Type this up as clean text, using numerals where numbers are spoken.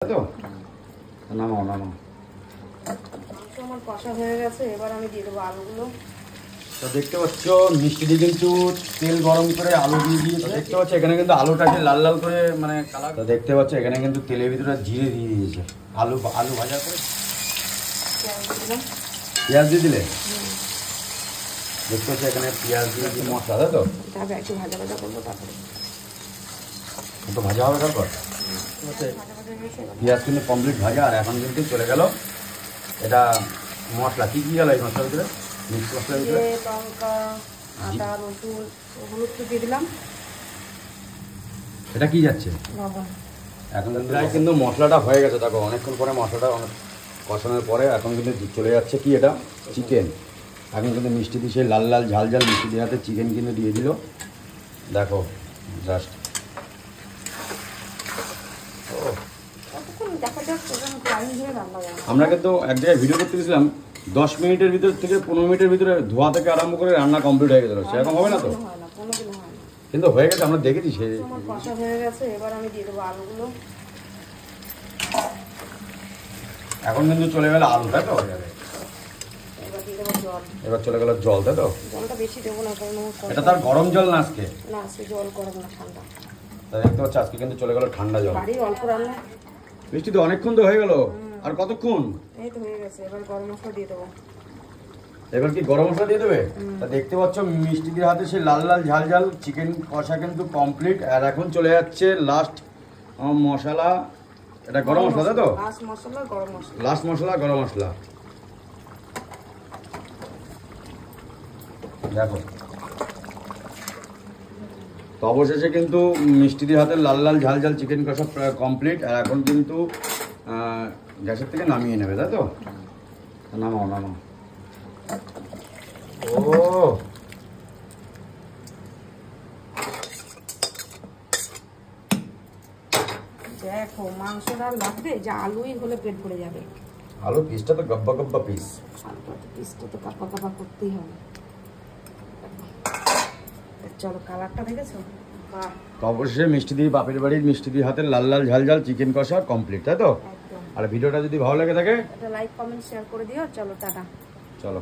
তো নামাও নামাও। আমার কষা হয়ে গেছে, এবার আমি দিয়ে দেবো আলুগুলো। তো দেখতে পাচ্ছ মিষ্টি দিয়ে কিন্তু তেল গরম করে আলু দিয়ে দিয়েছে। দেখতে পাচ্ছ এখানে কিন্তু আলুটাকে লাল লাল করে মানে কালার। তো দেখতে পাচ্ছ এখানে কিন্তু তেলের ভিতরে জিরে দিয়ে দিয়েছে। আলু ভাজা করে পেঁয়াজ দিয়ে দিলে। দেখতে পাচ্ছ এখানে পেঁয়াজ দিয়ে মশলা, তাই তো? তারপরে একটু ভাজা ভাজা করবো, তারপরে একটু ভাজা হবে। তারপর পেঁয়াজ কিন্তু কমপ্লিট ভাজা। আর এখন কিন্তু চলে গেল এটা মশলা। কি কি গেল এই মশলার ভিতরে? মিক্স মশলার ভিতরে লঙ্কা, আদা, রসুন, হলুদ দিয়ে দিলাম। এটা কি যাচ্ছে লবণ। এখন কিন্তু মশলাটা হয়ে গেছে। দেখো অনেকক্ষণ পরে মশলাটা অনেক কষানোর পরে এখন কিন্তু চলে যাচ্ছে কি এটা চিকেন। এখন কিন্তু মিষ্টি দিয়ে সেই লাল লাল ঝাল ঝাল মিষ্টি দিয়ে হাতে চিকেন কিন্তু দিয়ে দিল। দেখো জাস্ট আমরা কিন্তু এক জায়গায় ভিডিও করতে গেছিলাম 10 মিনিটের ভিতর থেকে 15 মিনিটের ভিতরে ধোয়া থেকে আরম্ভ করে রান্না কমপ্লিট হয়ে গেল। সেরকম হবে না তো? কিন্তু হয়ে গেছে, আমরা দেখেছি। সে কষা হয়ে গেছে, এবার আমি দিয়ে দেবো আলুগুলো। এখন কিন্তু চলে গেল আলু, তাই তো? এবার দিয়ে দেবো জল। এবার চলে গেল জল, তাই তো? জলটা বেশি দেবো না, কারণ এটা তার গরম জল না আজকে? না, আজকে জল গরম না, ঠান্ডা। তাই দেখতে পাচ্ছি আজকে কিন্তু চলে গেল ঠান্ডা জল। বাড়ির অল্প রান্না। মিষ্টি তো অনেকক্ষণ তো হয়ে গেল। আর কতক্ষণ? এই তো হয়ে গেছে। এবার গরম মশলা দিয়ে দেবো। এবার কি গরম মশলা দিয়ে দেবে? তা দেখতে পাচ্ছ মিষ্টিদের হাতে সেই লাল লাল ঝাল ঝাল চিকেন কষা কিন্তু কমপ্লিট। আর এখন চলে যাচ্ছে লাস্ট মশলা। এটা গরম মশলা, তাই তো? লাস্ট মশলা গরম মশলা। লাস্ট মশলা গরম মশলা। দেখো তো অবশেষে কিন্তু মিষ্টিদের হাতে লাল লাল ঝাল ঝাল চিকেন কষা কমপ্লিট। আর এখন কিন্তু গ্যাসের থেকে নামিয়ে নেবে, তাই তো? নামাও নামাও। ও দেখো মাংসটা লাগবে, যা আলুই হলে পেট ভরে যাবে। আলু পিসটা তো গব্বা গব্বা পিস। পিসটা তো কাপা কাপা করতেই হবে। চলো কালারটা দেখেছো? বাহ। তো অবশ্যই মিষ্টি দিয়ে বাপের বাড়ির মিষ্টি দিয়ে হাতের লাল লাল ঝাল ঝাল চিকেন কষা কমপ্লিট, তাই তো? একদম। আর ভিডিওটা যদি ভালো লেগে থাকে একটা লাইক কমেন্ট শেয়ার করে দিও। চলো টাটা। চলো।